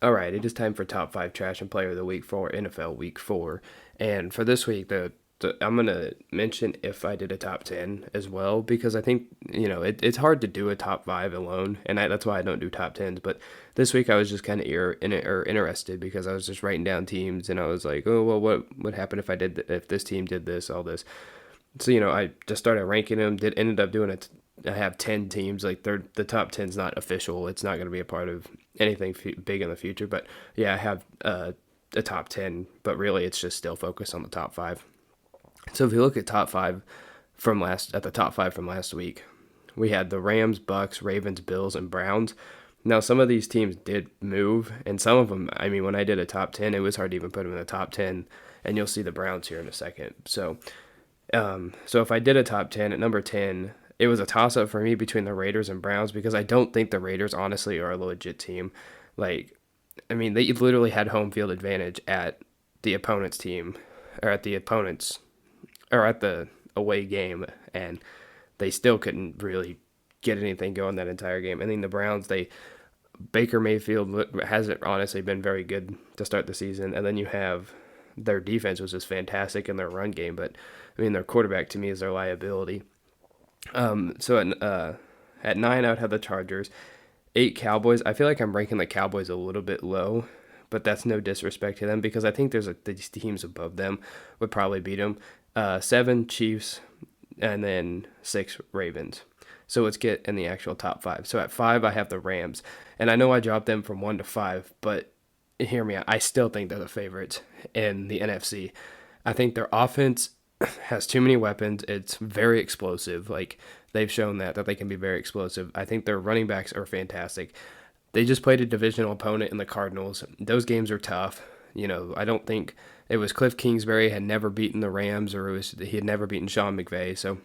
All right, it is time for top five trash and player of the week for NFL Week 4. And for this week, I'm gonna mention if I did a top 10 as well because I think it's hard to do a top five alone, and that's why I don't do top tens. But this week I was just kind of interested because I was just writing down teams, and I was like, oh well, what would happen if if this team did this, all this. So I just started ranking them. Did ended up doing it. I have 10 teams. Like the top 10's not official. It's not going to be a part of anything big in the future. But yeah, I have a top 10. But really, it's just still focused on the top five. So if you look at the top five from last week, we had the Rams, Bucks, Ravens, Bills, and Browns. Now some of these teams did move, and some of them. I mean, when I did a top 10, it was hard to even put them in the top 10. And you'll see the Browns here in a second. So if I did a top 10 at number 10, it was a toss up for me between the Raiders and Browns because I don't think the Raiders honestly are a legit team. Like, I mean, they literally had home field advantage at the opponent's team or at the away game, and they still couldn't really get anything going that entire game. And then the Browns, Baker Mayfield hasn't honestly been very good to start the season, and then you have their defense was just fantastic in their run game, but I mean their quarterback to me is their liability. At 9 I would have the Chargers, 8 Cowboys. I feel like I'm ranking the Cowboys a little bit low, but that's no disrespect to them because I think these teams above them would probably beat them. 7 Chiefs, and then 6 Ravens. So let's get in the actual top 5. So at 5 I have the Rams, and I know I dropped them from 1 to 5, but hear me out. I still think they're the favorites in the NFC. I think their offense has too many weapons. It's very explosive. Like they've shown that they can be very explosive. I think their running backs are fantastic. They just played a divisional opponent in the Cardinals. Those games are tough. I don't think it was Cliff Kingsbury had never beaten the Rams, or he had never beaten Sean McVay. So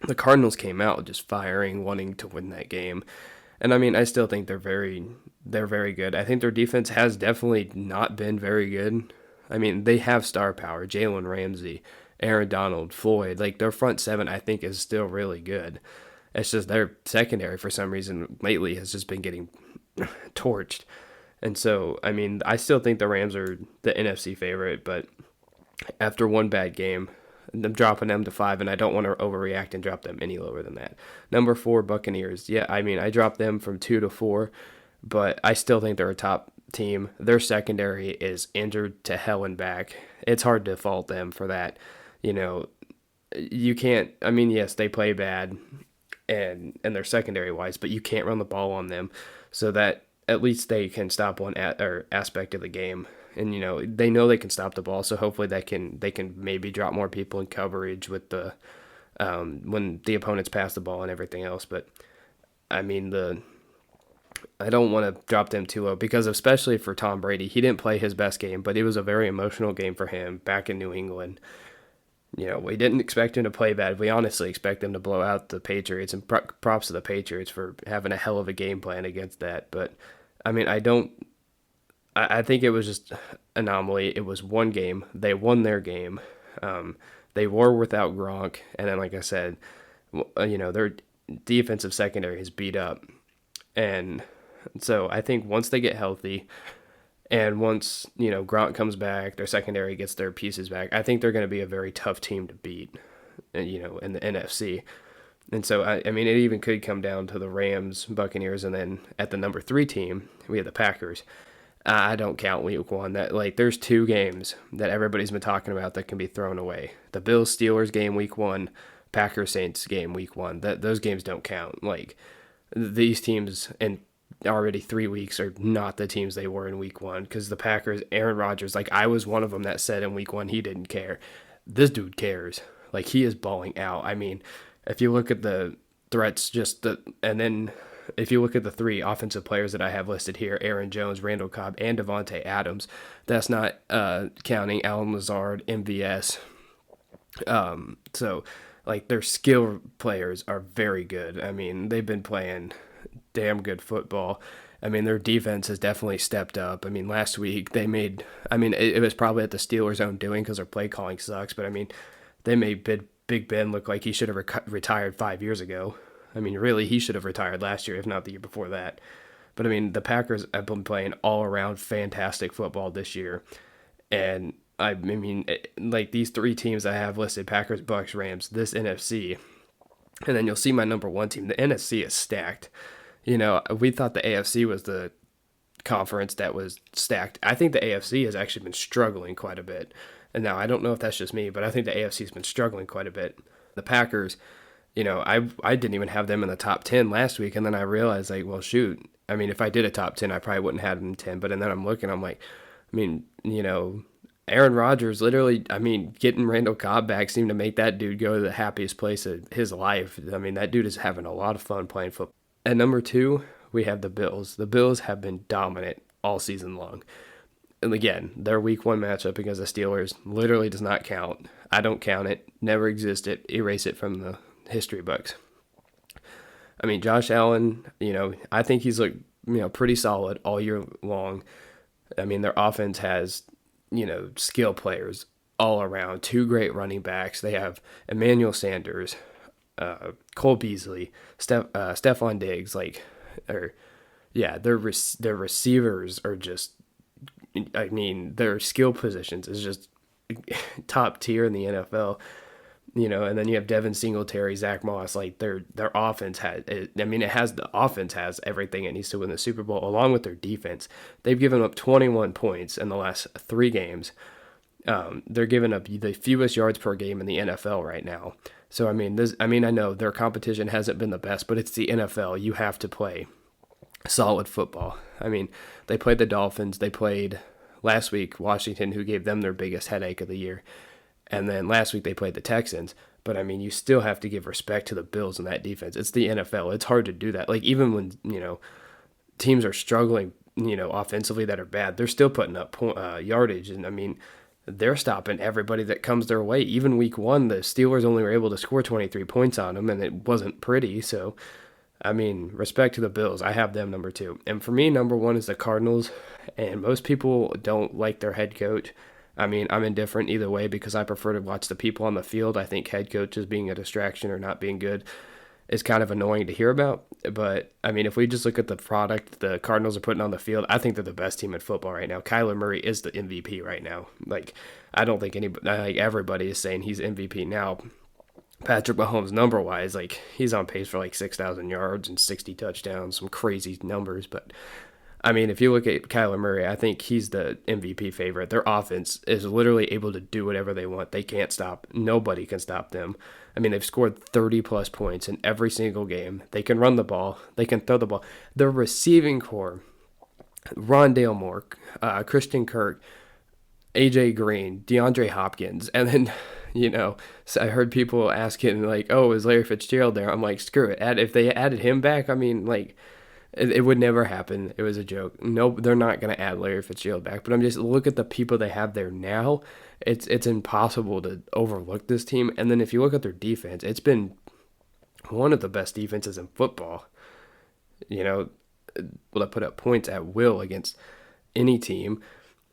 the Cardinals came out just firing, wanting to win that game. And I mean, I still think they're very good. I think their defense has definitely not been very good. I mean, they have star power. Jalen Ramsey, Aaron Donald, Floyd. Like, their front seven, I think, is still really good. It's just their secondary, for some reason, lately has just been getting torched. And so, I mean, I still think the Rams are the NFC favorite, but after one bad game, I'm dropping them to 5, and I don't want to overreact and drop them any lower than that. Number 4, Buccaneers. Yeah, I mean, I dropped them from 2 to 4, but I still think they're a top team. Their secondary is injured to hell and back. It's hard to fault them for that. You can't. I mean, yes, they play bad, and they're secondary wise, but you can't run the ball on them, so that at least they can stop one aspect of the game. And they know they can stop the ball, so hopefully they can maybe drop more people in coverage with the when the opponents pass the ball and everything else. But I mean I don't want to drop them too low because especially for Tom Brady, he didn't play his best game, but it was a very emotional game for him back in New England. We didn't expect him to play bad. We honestly expect him to blow out the Patriots, and props to the Patriots for having a hell of a game plan against that. But I mean, I think it was just anomaly. It was one game. They won their game. They were without Gronk, and then, like I said, their defensive secondary is beat up, and so I think once they get healthy, and once Gronk comes back, their secondary gets their pieces back. I think they're going to be a very tough team to beat, in the NFC. And so I mean, it even could come down to the Rams, Buccaneers, and then at the number 3 team, we have the Packers. I don't count week 1. There's 2 games that everybody's been talking about that can be thrown away. The Bills Steelers game week 1, Packers Saints game week 1. Those games don't count. Like, these teams in already 3 weeks are not the teams they were in week 1, because the Packers, Aaron Rodgers, like, I was one of them that said in week 1 he didn't care. This dude cares. Like, he is balling out. I mean, if you look at the threats, and then if you look at the 3 offensive players that I have listed here, Aaron Jones, Randall Cobb, and Devontae Adams, that's not counting Alan Lazard, MVS. So, like, their skill players are very good. I mean, they've been playing damn good football. I mean, their defense has definitely stepped up. I mean, last week it was probably at the Steelers' own doing because their play calling sucks, but I mean, they made Big Ben look like he should have retired 5 years ago. I mean, really, he should have retired last year, if not the year before that. But I mean, the Packers have been playing all around fantastic football this year. And I mean, like these three teams I have listed, Packers, Bucks, Rams, this NFC. And then you'll see my number one team. The NFC is stacked. You know, we thought the AFC was the conference that was stacked. I think the AFC has actually been struggling quite a bit. And now I don't know if that's just me, but I think the AFC has been struggling quite a bit. The Packers, you know, I didn't even have them in the top 10 last week. And then I realized, like, well, shoot. I mean, if I did a top 10, I probably wouldn't have them in 10. But and then I'm looking, I'm like, I mean, you know, Aaron Rodgers literally, I mean, getting Randall Cobb back seemed to make that dude go to the happiest place of his life. I mean, that dude is having a lot of fun playing football. At number 2, we have the Bills. The Bills have been dominant all season long. And again, their week 1 matchup against the Steelers literally does not count. I don't count it. Never existed. Erase it from the history books. I mean, Josh Allen, you know, I think he's looked, you know, pretty solid all year long. I mean, their offense has, you know, skill players all around. 2 great running backs. They have Emmanuel Sanders, Cole Beasley, Stephon Diggs, their receivers are just, I mean, their skill positions is just top tier in the NFL, you know. And then you have Devin Singletary, Zach Moss, like their offense the offense has everything it needs to win the Super Bowl, along with their defense. They've given up 21 points in the last 3 games. They're giving up the fewest yards per game in the NFL right now. So I mean, I know their competition hasn't been the best, but it's the NFL. You have to play solid football. I mean, they played the Dolphins. They played last week Washington, who gave them their biggest headache of the year. And then last week they played the Texans. But I mean, you still have to give respect to the Bills and that defense. It's the NFL. It's hard to do that. Like, even when, you know, teams are struggling, you know, offensively that are bad, they're still putting up yardage. And I mean, they're stopping everybody that comes their way. Even week 1, the Steelers only were able to score 23 points on them, and it wasn't pretty. So, I mean, respect to the Bills. I have them number 2. And for me, number 1 is the Cardinals. And most people don't like their head coach. I mean, I'm indifferent either way because I prefer to watch the people on the field. I think head coaches being a distraction or not being good is kind of annoying to hear about. But, I mean, if we just look at the product the Cardinals are putting on the field, I think they're the best team in football right now. Kyler Murray is the MVP right now. Like, I don't think everybody is saying he's MVP now. Patrick Mahomes, number-wise, like, he's on pace for like 6,000 yards and 60 touchdowns, some crazy numbers. But, I mean, if you look at Kyler Murray, I think he's the MVP favorite. Their offense is literally able to do whatever they want. They can't stop. Nobody can stop them. I mean, they've scored 30-plus points in every single game. They can run the ball. They can throw the ball. Their receiving core, Rondale Moore, Christian Kirk, AJ Green, DeAndre Hopkins, and then, you know, so I heard people asking, like, oh, is Larry Fitzgerald there? I'm like, screw it. If they added him back, I mean, like, it would never happen. It was a joke. No, they're not going to add Larry Fitzgerald back. But I'm just, look at the people they have there now. It's impossible to overlook this team. And then if you look at their defense, it's been one of the best defenses in football. You know, will put up points at will against any team.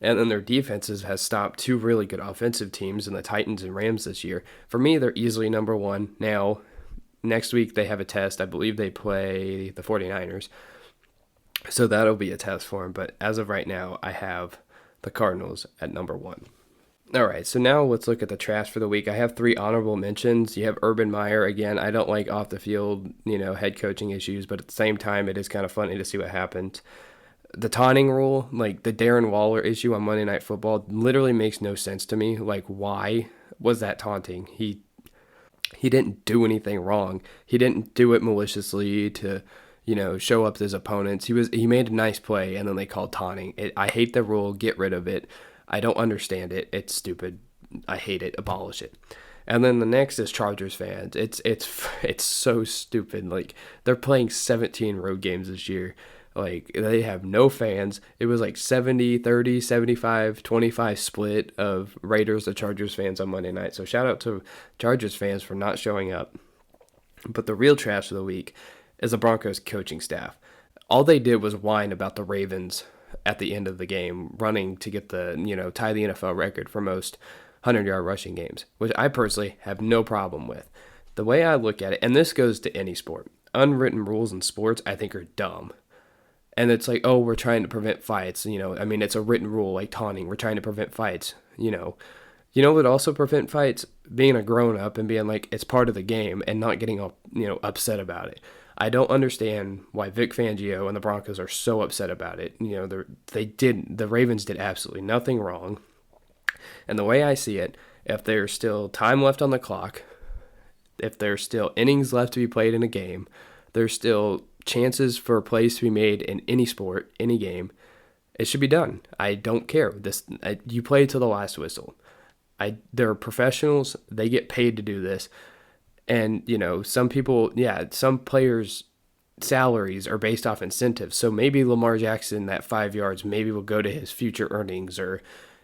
And then their defenses has stopped 2 really good offensive teams in the Titans and Rams this year. For me, they're easily number 1. Now, next week they have a test. I believe they play the 49ers. So that'll be a test for them. But as of right now, I have the Cardinals at number 1. All right, so now let's look at the trash for the week. I have 3 honorable mentions. You have Urban Meyer. Again, I don't like off the field, you know, head coaching issues, but at the same time, it is kind of funny to see what happens. The taunting rule, like the Darren Waller issue on Monday Night Football, literally makes no sense to me. Like, why was that taunting? He didn't do anything wrong. He didn't do it maliciously to, you know, show up to his opponents. He made a nice play, and then they called taunting. I hate the rule. Get rid of it. I don't understand it. It's stupid. I hate it. Abolish it. And then the next is Chargers fans. It's so stupid. Like, they're playing 17 road games this year. Like, they have no fans. It was like 70-30, 75-25 split of Raiders to Chargers fans on Monday night. So shout out to Chargers fans for not showing up. But the real trash of the week is the Broncos coaching staff. All they did was whine about the Ravens at the end of the game, running to get the, you know, tie the NFL record for most 100-yard rushing games, which I personally have no problem with. The way I look at it, and this goes to any sport, unwritten rules in sports I think are dumb. And it's like, oh, we're trying to prevent fights. I mean, it's a written rule like taunting. We're trying to prevent fights. You know what would also prevent fights? Being a grown up and being like, it's part of the game and not getting all, upset about it. I don't understand why Vic Fangio and the Broncos are so upset about it. The Ravens did absolutely nothing wrong. And the way I see it, if there's still time left on the clock, if there's still innings left to be played in a game, there's still chances for plays to be made in any sport, any game, it should be done. I don't care. You play to the last whistle. They're professionals. They get paid to do this. And, some people, some players' salaries are based off incentives. So maybe Lamar Jackson, that 5 yards, maybe will go to his future earnings or,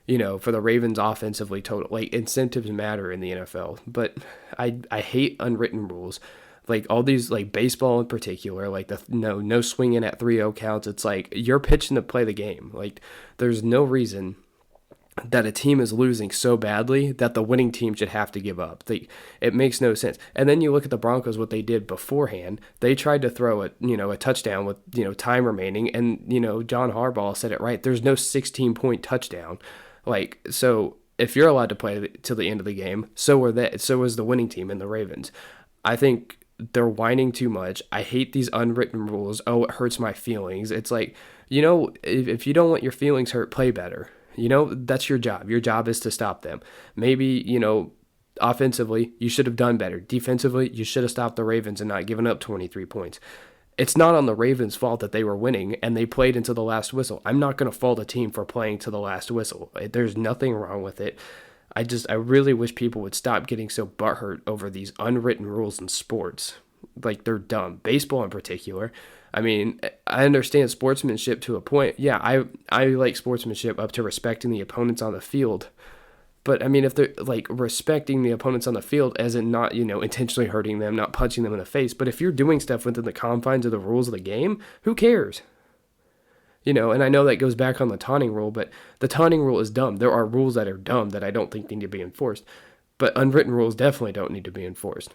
for the Ravens offensively total. Like, incentives matter in the NFL. But I hate unwritten rules. Like, all these, like, baseball in particular, like, no swinging at 3-0 counts. It's like, you're pitching to play the game. Like, there's no reason that a team is losing so badly that the winning team should have to give up. It makes no sense. And then you look at the Broncos, what they did beforehand. They tried to throw a touchdown with, time remaining. And, John Harbaugh said it right. There's no 16-point touchdown. Like, so if you're allowed to play till the end of the game, so was the winning team in the Ravens. I think they're whining too much. I hate these unwritten rules. Oh, it hurts my feelings. It's like, if you don't want your feelings hurt, play better. That's your job. Your job is to stop them. Maybe, offensively, you should have done better. Defensively, you should have stopped the Ravens and not given up 23 points. It's not on the Ravens' fault that they were winning and they played until the last whistle. I'm not going to fault a team for playing to the last whistle. There's nothing wrong with it. I really wish people would stop getting so butthurt over these unwritten rules in sports. Like, they're dumb. Baseball in particular. I mean, I understand sportsmanship to a point. Yeah, I like sportsmanship up to respecting the opponents on the field. But, I mean, if they're, like, respecting the opponents on the field as in not, intentionally hurting them, not punching them in the face. But if you're doing stuff within the confines of the rules of the game, who cares? And I know that goes back on the taunting rule, but the taunting rule is dumb. There are rules that are dumb that I don't think need to be enforced. But unwritten rules definitely don't need to be enforced.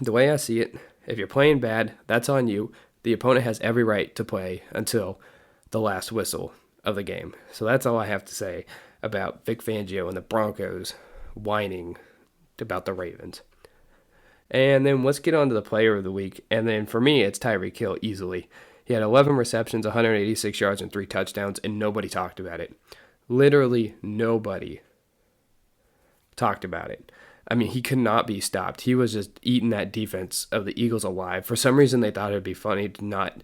The way I see it, if you're playing bad, that's on you. The opponent has every right to play until the last whistle of the game. So that's all I have to say about Vic Fangio and the Broncos whining about the Ravens. And then let's get on to the player of the week. And then for me, it's Tyreek Hill easily. He had 11 receptions, 186 yards, and 3 touchdowns, and nobody talked about it. Literally nobody talked about it. I mean, he could not be stopped. He was just eating that defense of the Eagles alive. For some reason, they thought it would be funny to not,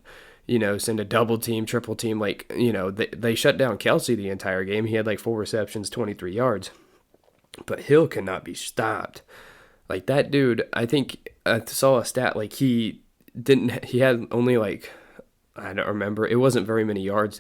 send a double team, triple team. Like, they shut down Kelsey the entire game. He had like 4 receptions, 23 yards. But Hill could not be stopped. Like, that dude, I think I saw a stat, like, he had only like, I don't remember. It wasn't very many yards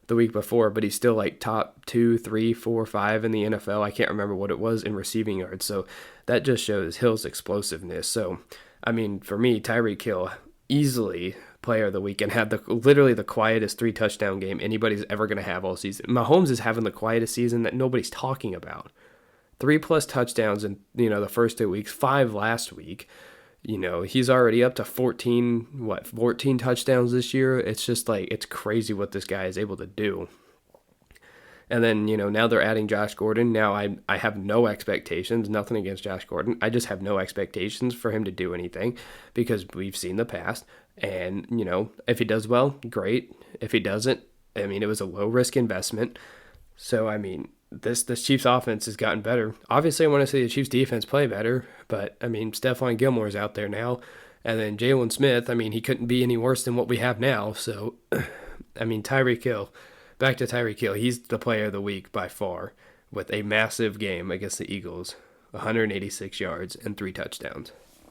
the week before, but he's still like top 2, 3, 4, 5 in the NFL. I can't remember what it was in receiving yards. So that just shows Hill's explosiveness. So, I mean, for me, Tyreek Hill, easily player of the week and had literally the quietest 3 touchdown game anybody's ever going to have all season. Mahomes is having the quietest season that nobody's talking about. 3+ touchdowns in, the first 2 weeks, 5 last week. He's already up to 14 touchdowns this year. It's just like, it's crazy what this guy is able to do. And then, now they're adding Josh Gordon. Now I have no expectations, nothing against Josh Gordon. I just have no expectations for him to do anything because we've seen the past. And, if he does well, great. If he doesn't, I mean, it was a low-risk investment. So, I mean, this Chiefs offense has gotten better. Obviously, I want to see the Chiefs defense play better, but, I mean, Stephon Gilmore's out there now. And then Jalen Smith, I mean, he couldn't be any worse than what we have now. So, I mean, Tyreek Hill, back to Tyreek Hill, he's the player of the week by far with a massive game against the Eagles, 186 yards and 3 touchdowns.